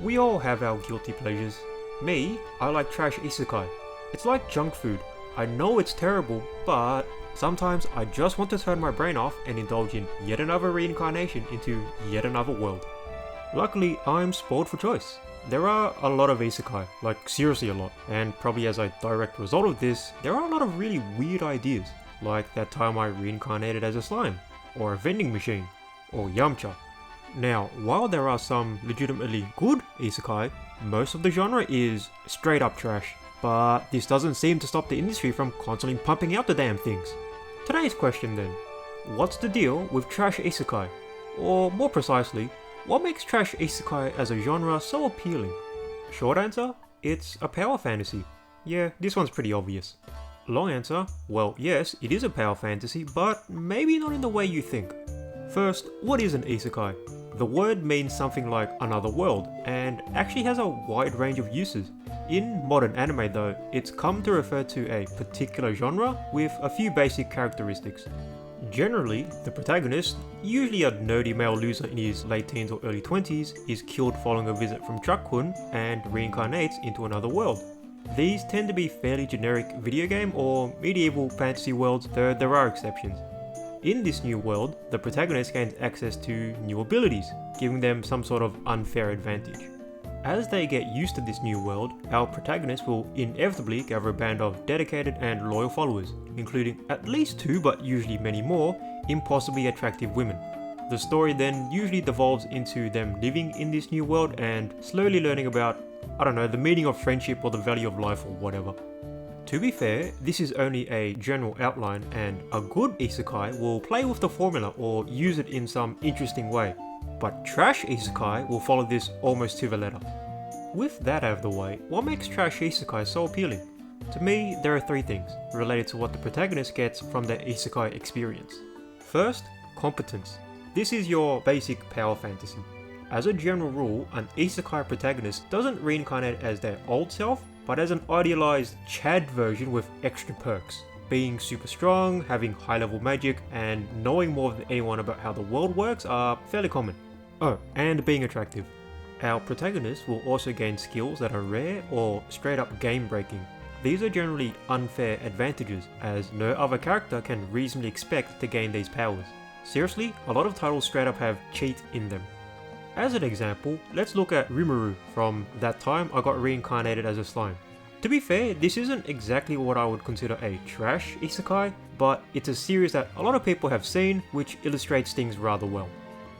We all have our guilty pleasures. Me, I like trash isekai. It's like junk food. I know it's terrible, but sometimes I just want to turn my brain off and indulge in yet another reincarnation into yet another world. Luckily, I'm spoiled for choice. There are a lot of isekai, like seriously a lot, and probably as a direct result of this, there are a lot of really weird ideas, like that time I reincarnated as a slime, or a vending machine, or Yamcha. Now, while there are some legitimately good isekai, most of the genre is straight up trash, but this doesn't seem to stop the industry from constantly pumping out the damn things. Today's question then, what's the deal with trash isekai? Or more precisely, what makes trash isekai as a genre so appealing? Short answer, it's a power fantasy. Yeah, this one's pretty obvious. Long answer, well yes, it is a power fantasy, but maybe not in the way you think. First, what is an isekai? The word means something like another world, and actually has a wide range of uses. In modern anime though, it's come to refer to a particular genre with a few basic characteristics. Generally, the protagonist, usually a nerdy male loser in his late teens or early 20s, is killed following a visit from Truck-kun and reincarnates into another world. These tend to be fairly generic video game or medieval fantasy worlds, though there are exceptions. In this new world, the protagonist gains access to new abilities, giving them some sort of unfair advantage. As they get used to this new world, our protagonist will inevitably gather a band of dedicated and loyal followers, including at least 2 but usually many more, impossibly attractive women. The story then usually devolves into them living in this new world and slowly learning about, the meaning of friendship or the value of life or whatever. To be fair, this is only a general outline, and a good isekai will play with the formula or use it in some interesting way, but trash isekai will follow this almost to the letter. With that out of the way, what makes trash isekai so appealing? To me, there are 3 things related to what the protagonist gets from their isekai experience. First, competence. This is your basic power fantasy. As a general rule, an isekai protagonist doesn't reincarnate as their old self, but as an idealized Chad version with extra perks. Being super strong, having high level magic, and knowing more than anyone about how the world works are fairly common. Oh, and being attractive. Our protagonist will also gain skills that are rare or straight up game breaking. These are generally unfair advantages, as no other character can reasonably expect to gain these powers. Seriously, a lot of titles straight up have cheat in them. As an example, let's look at Rimuru from That Time I Got Reincarnated as a Slime. To be fair, this isn't exactly what I would consider a trash isekai, but it's a series that a lot of people have seen, which illustrates things rather well.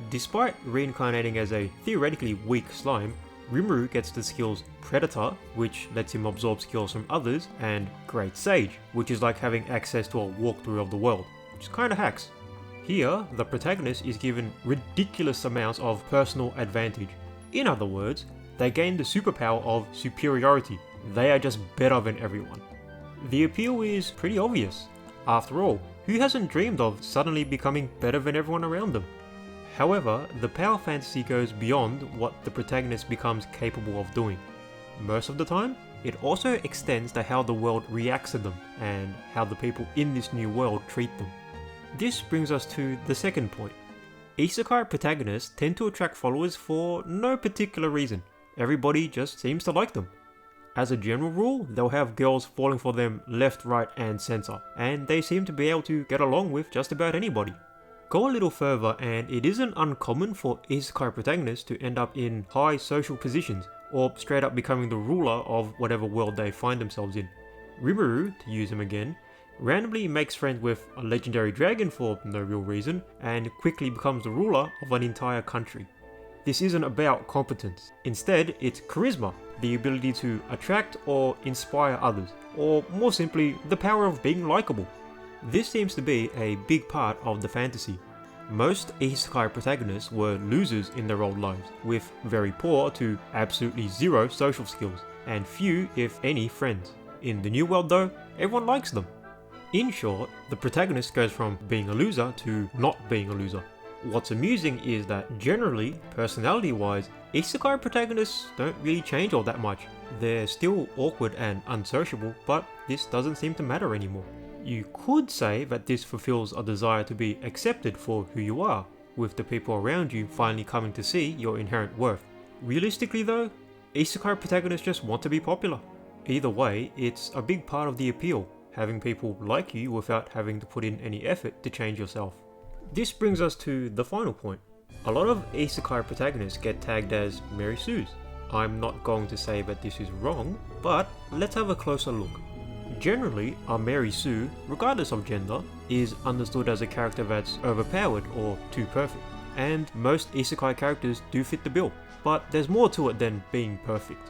Despite reincarnating as a theoretically weak slime, Rimuru gets the skills Predator, which lets him absorb skills from others, and Great Sage, which is like having access to a walkthrough of the world, which kinda hacks. Here, the protagonist is given ridiculous amounts of personal advantage. In other words, they gain the superpower of superiority. They are just better than everyone. The appeal is pretty obvious. After all, who hasn't dreamed of suddenly becoming better than everyone around them? However, the power fantasy goes beyond what the protagonist becomes capable of doing. Most of the time, it also extends to how the world reacts to them and how the people in this new world treat them. This brings us to the second point. Isekai protagonists tend to attract followers for no particular reason. Everybody just seems to like them. As a general rule, they'll have girls falling for them left, right and center, and they seem to be able to get along with just about anybody. Go a little further and it isn't uncommon for isekai protagonists to end up in high social positions, or straight up becoming the ruler of whatever world they find themselves in. Rimuru, to use him again, randomly makes friends with a legendary dragon for no real reason, and quickly becomes the ruler of an entire country. This isn't about competence. Instead, it's charisma, the ability to attract or inspire others, or more simply, the power of being likable. This seems to be a big part of the fantasy. Most isekai protagonists were losers in their old lives, with very poor to absolutely zero social skills, and few, if any, friends. In the new world though, everyone likes them. In short, the protagonist goes from being a loser to not being a loser. What's amusing is that generally, personality-wise, isekai protagonists don't really change all that much. They're still awkward and unsociable, but this doesn't seem to matter anymore. You could say that this fulfills a desire to be accepted for who you are, with the people around you finally coming to see your inherent worth. Realistically though, isekai protagonists just want to be popular. Either way, it's a big part of the appeal, having people like you without having to put in any effort to change yourself. This brings us to the final point. A lot of isekai protagonists get tagged as Mary Sues. I'm not going to say that this is wrong, but let's have a closer look. Generally, a Mary Sue, regardless of gender, is understood as a character that's overpowered or too perfect, and most isekai characters do fit the bill, but there's more to it than being perfect.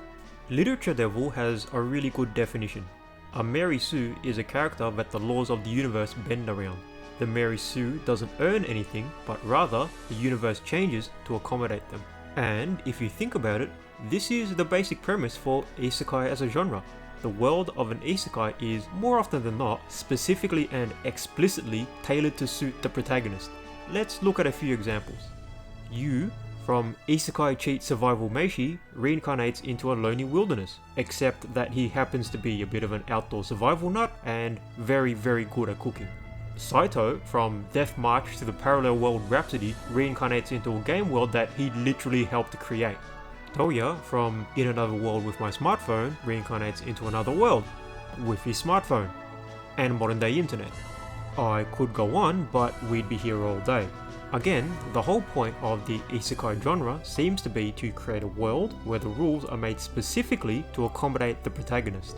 Literature Devil has a really good definition. A Mary Sue is a character that the laws of the universe bend around. The Mary Sue doesn't earn anything, but rather the universe changes to accommodate them. And if you think about it, this is the basic premise for isekai as a genre. The world of an isekai is, more often than not, specifically and explicitly tailored to suit the protagonist. Let's look at a few examples. Yu, from Isekai Cheat Survival Meishi, reincarnates into a lonely wilderness, except that he happens to be a bit of an outdoor survival nut and very good at cooking. Saito, from Death March to the Parallel World Rhapsody, reincarnates into a game world that he literally helped to create. Toya, from In Another World with My Smartphone, reincarnates into another world with his smartphone and modern day internet. I could go on, but we'd be here all day. Again, the whole point of the isekai genre seems to be to create a world where the rules are made specifically to accommodate the protagonist.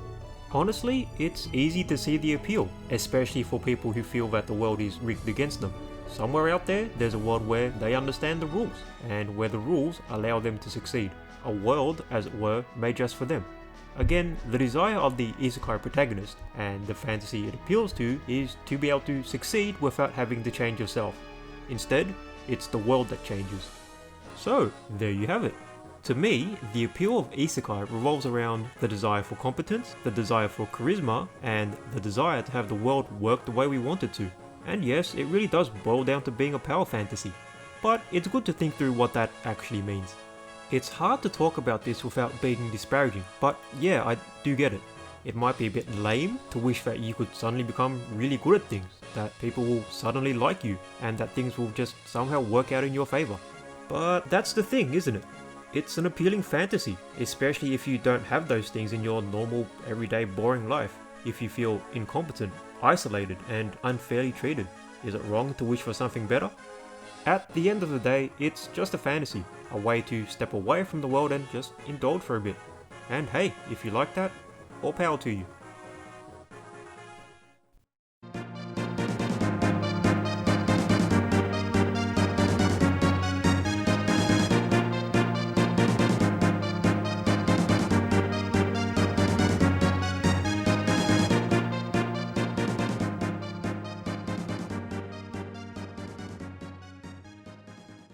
Honestly, it's easy to see the appeal, especially for people who feel that the world is rigged against them. Somewhere out there's a world where they understand the rules, and where the rules allow them to succeed. A world, as it were, made just for them. Again, the desire of the isekai protagonist, and the fantasy it appeals to, is to be able to succeed without having to change yourself. Instead, it's the world that changes. So, there you have it. To me, the appeal of isekai revolves around the desire for competence, the desire for charisma, and the desire to have the world work the way we want it to. And yes, it really does boil down to being a power fantasy. But it's good to think through what that actually means. It's hard to talk about this without being disparaging, but yeah, I do get it. It might be a bit lame to wish that you could suddenly become really good at things, that people will suddenly like you, and that things will just somehow work out in your favor. But that's the thing, isn't it? It's an appealing fantasy, especially if you don't have those things in your normal, everyday, boring life. If you feel incompetent, isolated, and unfairly treated, is it wrong to wish for something better? At the end of the day, it's just a fantasy, a way to step away from the world and just indulge for a bit. And hey, if you like that, all power to you.